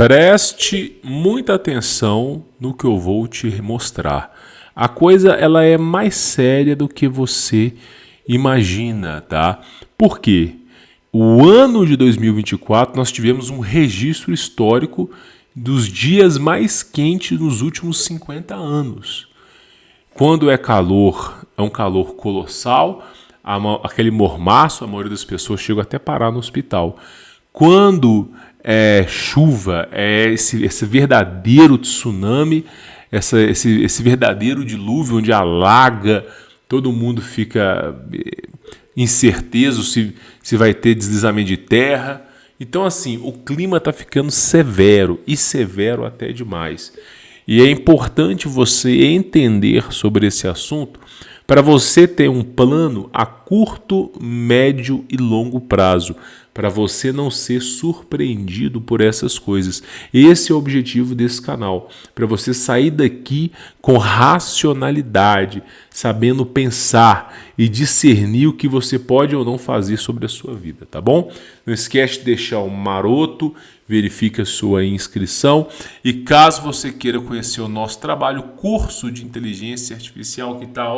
Preste muita atenção no que eu vou te mostrar. A coisa ela é mais séria do que você imagina, tá? Por quê? O ano de 2024 nós tivemos um registro histórico dos dias mais quentes nos últimos 50 anos. Quando é calor, é um calor colossal, aquele mormaço, a maioria das pessoas chega até a parar no hospital. Quando é chuva, é esse verdadeiro tsunami, esse verdadeiro dilúvio onde alaga, todo mundo fica incertezo se vai ter deslizamento de terra. Então, assim, o clima está ficando severo e severo até demais. E é importante você entender sobre esse assunto para você ter um plano a curto, médio e longo prazo, para você não ser surpreendido por essas coisas. Esse é o objetivo desse canal, para você sair daqui com racionalidade, sabendo pensar e discernir o que você pode ou não fazer sobre a sua vida, tá bom? Não esquece de deixar o maroto, verifique a sua inscrição e caso você queira conhecer o nosso trabalho, curso de inteligência artificial que está,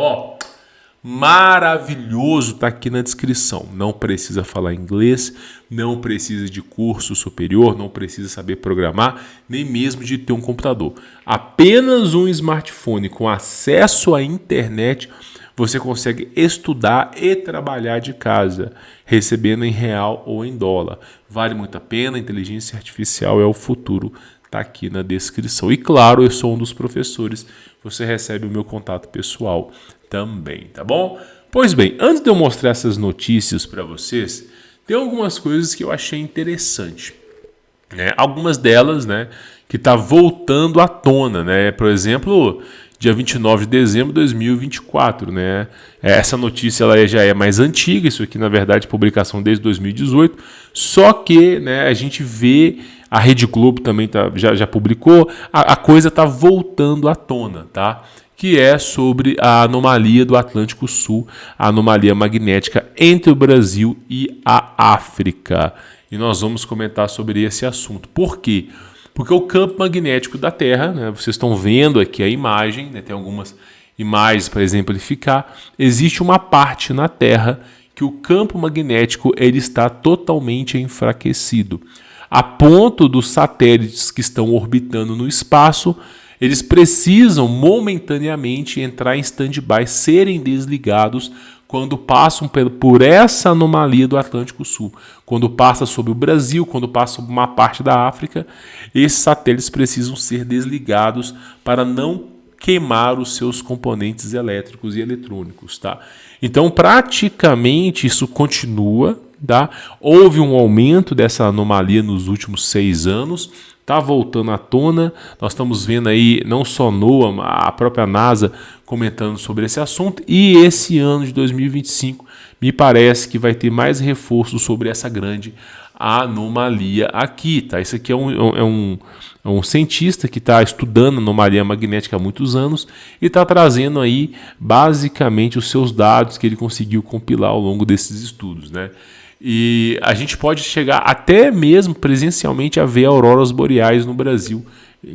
maravilhoso, está aqui na descrição. Não precisa falar inglês, não precisa de curso superior, não precisa saber programar, nem mesmo de ter um computador. Apenas um smartphone com acesso à internet você consegue estudar e trabalhar de casa, recebendo em real ou em dólar. Vale muito a pena, a inteligência artificial é o futuro, está aqui na descrição. E claro, eu sou um dos professores, você recebe o meu contato pessoal também, tá bom? Pois bem, antes de eu mostrar essas notícias para vocês, tem algumas coisas que eu achei interessante, né? Algumas delas, né, que tá voltando à tona, né? Por exemplo, dia 29 de dezembro de 2024, né? Essa notícia ela já é mais antiga, isso aqui na verdade publicação desde 2018, só que, né, a gente vê a Rede Globo também já publicou, a coisa tá voltando à tona, tá? Que é sobre a anomalia do Atlântico Sul, a anomalia magnética entre o Brasil e a África. E nós vamos comentar sobre esse assunto. Por quê? Porque o campo magnético da Terra, né, vocês estão vendo aqui a imagem, né, tem algumas imagens para exemplificar, existe uma parte na Terra que o campo magnético ele está totalmente enfraquecido, a ponto dos satélites que estão orbitando no espaço eles precisam momentaneamente entrar em stand-by, serem desligados quando passam por essa anomalia do Atlântico Sul. Quando passa sobre o Brasil, quando passa sobre uma parte da África, esses satélites precisam ser desligados para não queimar os seus componentes elétricos e eletrônicos, tá? Então, praticamente, isso continua, tá? Houve um aumento dessa anomalia nos últimos 6 anos, está voltando à tona, nós estamos vendo aí não só NOAA, a própria NASA comentando sobre esse assunto, e esse ano de 2025 me parece que vai ter mais reforço sobre essa grande anomalia aqui, tá? Isso aqui é um cientista que está estudando anomalia magnética há muitos anos e está trazendo aí basicamente os seus dados que ele conseguiu compilar ao longo desses estudos, né? E a gente pode chegar até mesmo presencialmente a ver auroras boreais no Brasil,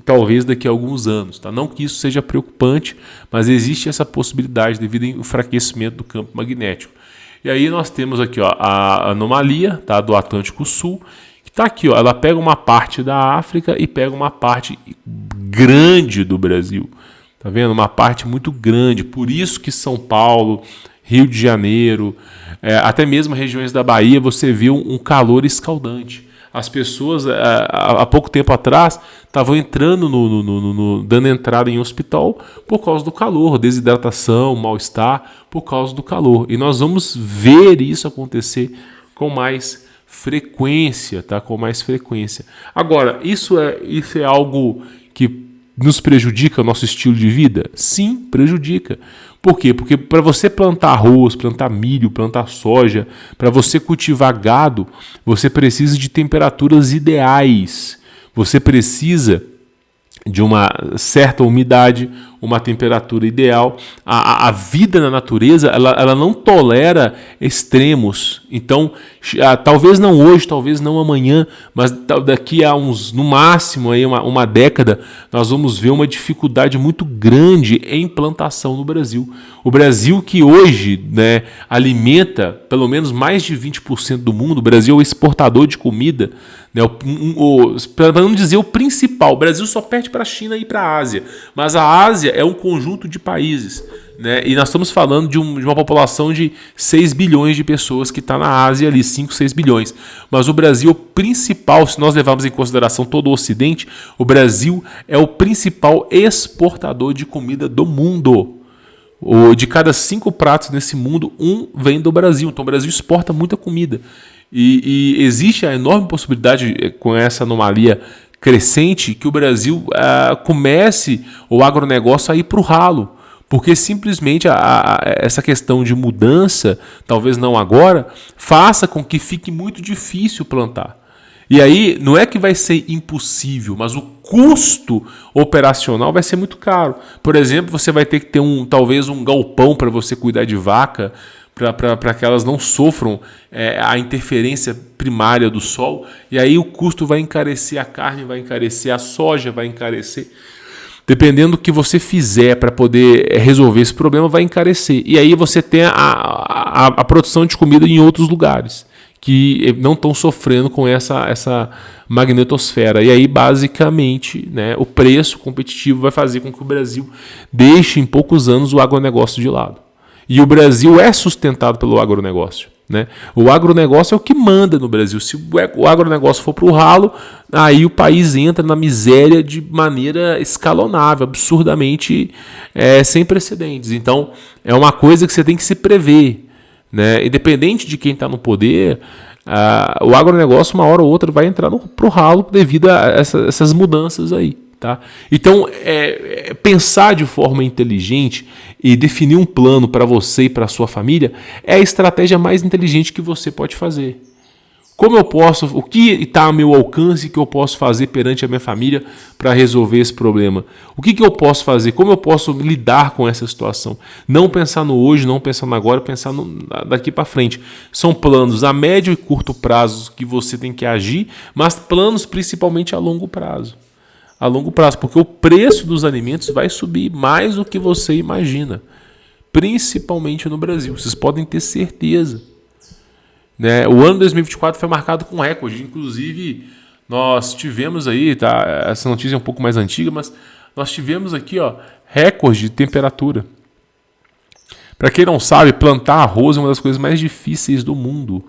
talvez daqui a alguns anos. Tá? Não que isso seja preocupante, mas existe essa possibilidade devido ao enfraquecimento do campo magnético. E aí nós temos aqui a anomalia, tá, do Atlântico Sul, que está aqui. Ela pega uma parte da África e pega uma parte grande do Brasil. Tá vendo? Uma parte muito grande. Por isso que São Paulo, Rio de Janeiro, até mesmo regiões da Bahia, você vê um calor escaldante. As pessoas, há pouco tempo atrás, estavam entrando, dando entrada em hospital por causa do calor, desidratação, mal-estar, por causa do calor. E nós vamos ver isso acontecer com mais frequência, tá? Com mais frequência. Agora, isso é algo que nos prejudica o nosso estilo de vida? Sim, prejudica. Por quê? Porque para você plantar arroz, plantar milho, plantar soja, para você cultivar gado, você precisa de temperaturas ideais. Você precisa de uma certa umidade, uma temperatura ideal. A vida na natureza, ela não tolera extremos. Então, talvez não hoje, talvez não amanhã, mas daqui a no máximo aí uma década, nós vamos ver uma dificuldade muito grande em plantação no Brasil. O Brasil, que hoje, né, alimenta pelo menos mais de 20% do mundo, o Brasil é o exportador de comida, né, para não dizer o principal. O Brasil só perde para a China e para a Ásia, mas a Ásia é um conjunto de países, né, e nós estamos falando de uma população de 6 bilhões de pessoas que está na Ásia ali, 5, 6 bilhões. Mas o Brasil é o principal, se nós levarmos em consideração todo o Ocidente, o Brasil é o principal exportador de comida do mundo. De cada 5 pratos nesse mundo, 1 vem do Brasil. Então o Brasil exporta muita comida. E existe a enorme possibilidade, com essa anomalia crescente, que o Brasil comece o agronegócio a ir para o ralo. Porque simplesmente essa questão de mudança, talvez não agora, faça com que fique muito difícil plantar. E aí, não é que vai ser impossível, mas o custo operacional vai ser muito caro. Por exemplo, você vai ter que ter talvez um galpão para você cuidar de vaca, para que elas não sofram a interferência primária do sol. E aí o custo vai encarecer a carne, vai encarecer a soja, vai encarecer. Dependendo do que você fizer para poder resolver esse problema, vai encarecer. E aí você tem a produção de comida em outros lugares que não estão sofrendo com essa magnetosfera. E aí, basicamente, né, o preço competitivo vai fazer com que o Brasil deixe em poucos anos o agronegócio de lado. E o Brasil é sustentado pelo agronegócio, né? O agronegócio é o que manda no Brasil. Se o agronegócio for para o ralo, aí o país entra na miséria de maneira escalonável, absurdamente sem precedentes. Então, é uma coisa que você tem que se prever, né? Independente de quem está no poder, o agronegócio uma hora ou outra vai entrar pro ralo devido a essas mudanças aí, tá? Então, pensar de forma inteligente e definir um plano para você e para a sua família é a estratégia mais inteligente que você pode fazer. O que está ao meu alcance que eu posso fazer perante a minha família para resolver esse problema? O que eu posso fazer? Como eu posso lidar com essa situação? Não pensar no hoje, não pensar no agora, pensar daqui para frente. São planos a médio e curto prazo que você tem que agir, mas planos principalmente a longo prazo. A longo prazo, porque o preço dos alimentos vai subir mais do que você imagina, principalmente no Brasil. Vocês podem ter certeza. Né? O ano 2024 foi marcado com recorde. Inclusive, nós tivemos aí, tá? Essa notícia é um pouco mais antiga, mas nós tivemos aqui, recorde de temperatura. Para quem não sabe, plantar arroz é uma das coisas mais difíceis do mundo.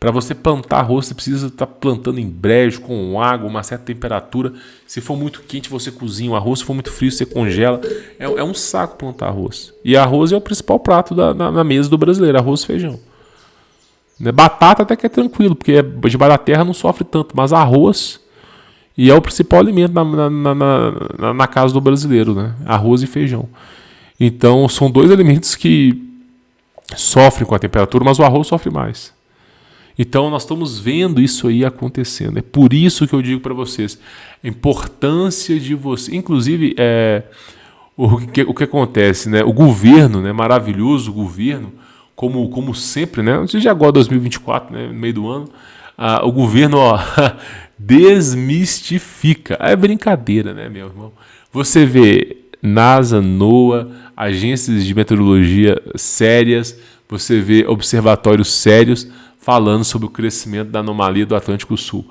Para você plantar arroz, você precisa estar plantando em brejo, com água, uma certa temperatura. Se for muito quente, você cozinha o arroz. Se for muito frio, você congela. É um saco plantar arroz. E arroz é o principal prato na mesa do brasileiro, arroz e feijão. Batata até que é tranquilo, porque debaixo da terra não sofre tanto, mas arroz é o principal alimento na casa do brasileiro, né? Arroz e feijão. Então são 2 alimentos que sofrem com a temperatura, mas o arroz sofre mais. Então nós estamos vendo isso aí acontecendo. É por isso que eu digo para vocês a importância de você. Inclusive, o que acontece, né? O governo, né? Maravilhoso governo. Como sempre, né? Antes de agora, 2024, né? No meio do ano, o governo desmistifica. É brincadeira, né, meu irmão? Você vê NASA, NOAA, agências de meteorologia sérias, você vê observatórios sérios falando sobre o crescimento da anomalia do Atlântico Sul.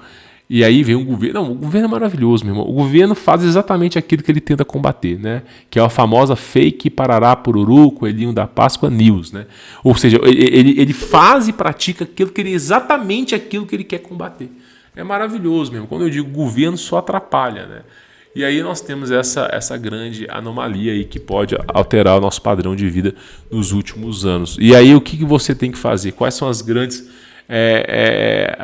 E aí vem um governo... Não, o governo é maravilhoso, meu irmão. O governo faz exatamente aquilo que ele tenta combater, né? Que é a famosa fake Parará Pururu, Coelhinho da Páscoa News, né? Ou seja, ele faz e pratica exatamente aquilo que ele quer combater. É maravilhoso, meu irmão. Quando eu digo governo, só atrapalha, né? E aí nós temos essa grande anomalia aí que pode alterar o nosso padrão de vida nos últimos anos. E aí o que você tem que fazer? Quais são as grandes...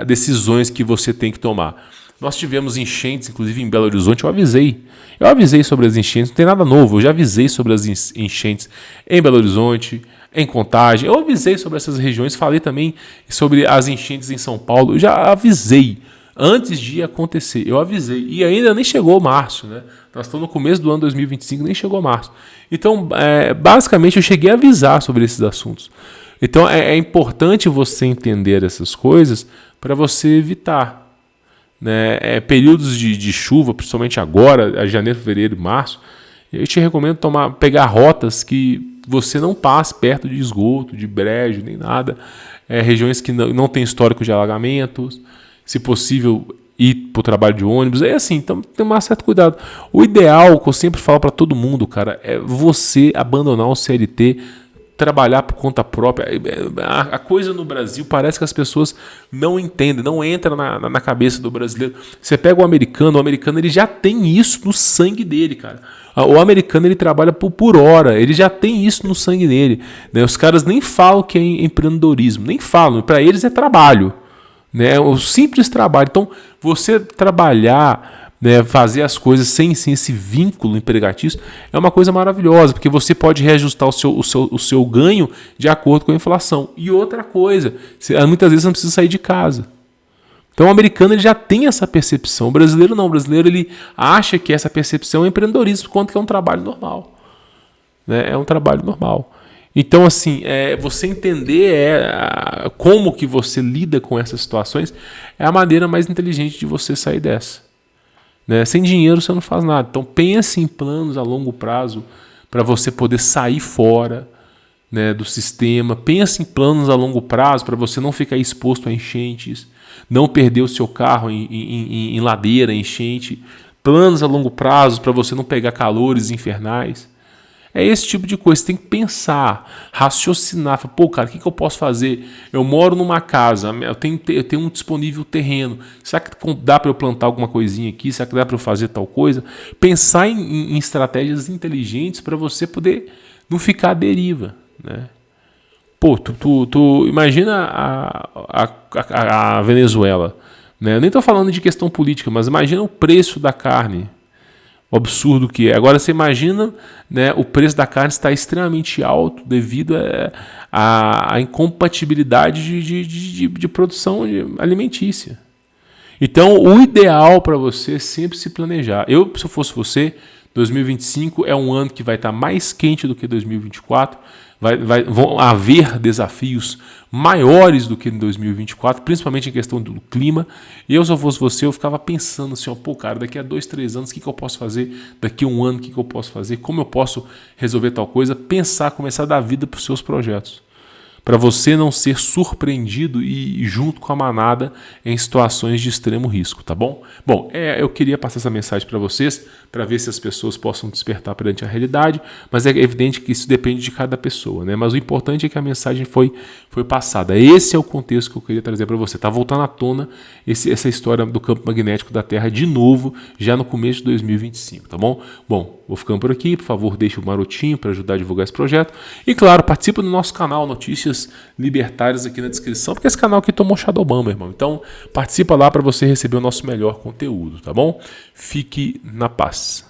decisões que você tem que tomar. Nós tivemos enchentes, inclusive em Belo Horizonte. Eu avisei sobre as enchentes, não tem nada novo. Eu já avisei sobre as enchentes em Belo Horizonte, em Contagem. Eu avisei sobre essas regiões, falei também sobre as enchentes em São Paulo. Eu já avisei, Antes de acontecer, eu avisei. E ainda nem chegou março, né? Nós estamos no começo do ano 2025, nem chegou março. Então, basicamente, eu cheguei a avisar sobre esses assuntos. Então, é importante você entender essas coisas para você evitar, né? Períodos de chuva, principalmente agora, janeiro, fevereiro e março, eu te recomendo pegar rotas que você não passe perto de esgoto, de brejo, nem nada. Regiões que não tem histórico de alagamentos. Se possível, ir para o trabalho de ônibus. É assim, então tem um certo cuidado. O ideal, que eu sempre falo para todo mundo, cara, é você abandonar o CLT, trabalhar por conta própria. A coisa no Brasil parece que as pessoas não entendem, não entra na cabeça do brasileiro. Você pega o americano ele já tem isso no sangue dele, cara. O americano ele trabalha por hora, ele já tem isso no sangue dele, né? Os caras nem falam que é empreendedorismo, nem falam, para eles é trabalho. Né, o simples trabalho. Então, você trabalhar, né, fazer as coisas sem esse vínculo empregatício é uma coisa maravilhosa, porque você pode reajustar o seu ganho de acordo com a inflação. E outra coisa, muitas vezes você não precisa sair de casa. Então, o americano ele já tem essa percepção. O brasileiro não. O brasileiro ele acha que essa percepção é empreendedorismo, quanto que é um trabalho normal. Né, é um trabalho normal. Então, assim, você entender como que você lida com essas situações é a maneira mais inteligente de você sair dessa. Né? Sem dinheiro você não faz nada. Então, pense em planos a longo prazo para você poder sair fora, né, do sistema. Pense em planos a longo prazo para você não ficar exposto a enchentes, não perder o seu carro em ladeira, enchente. Planos a longo prazo para você não pegar calores infernais. É esse tipo de coisa, você tem que pensar, raciocinar, falar, pô, cara, o que eu posso fazer? Eu moro numa casa, eu tenho um disponível terreno, será que dá para eu plantar alguma coisinha aqui? Será que dá para eu fazer tal coisa? Pensar em estratégias inteligentes para você poder não ficar à deriva, né? Pô, tu imagina a Venezuela, né? Eu nem estou falando de questão política, mas imagina o preço da carne. O absurdo que é. Agora você imagina, né, o preço da carne está extremamente alto devido à incompatibilidade de produção alimentícia. Então, o ideal para você é sempre se planejar. Se eu fosse você, 2025 é um ano que vai estar mais quente do que 2024. Vão haver desafios maiores do que em 2024, principalmente em questão do clima. E se eu fosse você, eu ficava pensando assim, pô, cara, daqui a 2, 3 anos, o que eu posso fazer? Daqui a um ano, o que eu posso fazer? Como eu posso resolver tal coisa? Pensar, começar a dar vida para os seus projetos. Para você não ser surpreendido e junto com a manada em situações de extremo risco, tá bom? Bom, eu queria passar essa mensagem para vocês, para ver se as pessoas possam despertar perante a realidade, mas é evidente que isso depende de cada pessoa, né? Mas o importante é que a mensagem foi passada. Esse é o contexto que eu queria trazer para você. Tá voltando à tona essa história do campo magnético da Terra de novo, já no começo de 2025, tá bom? Bom, vou ficando por aqui, por favor, deixe o marotinho para ajudar a divulgar esse projeto. E claro, participa do nosso canal Notícias Libertárias aqui na descrição, porque esse canal aqui tomou Shadowban, meu irmão. Então, participa lá para você receber o nosso melhor conteúdo, tá bom? Fique na paz.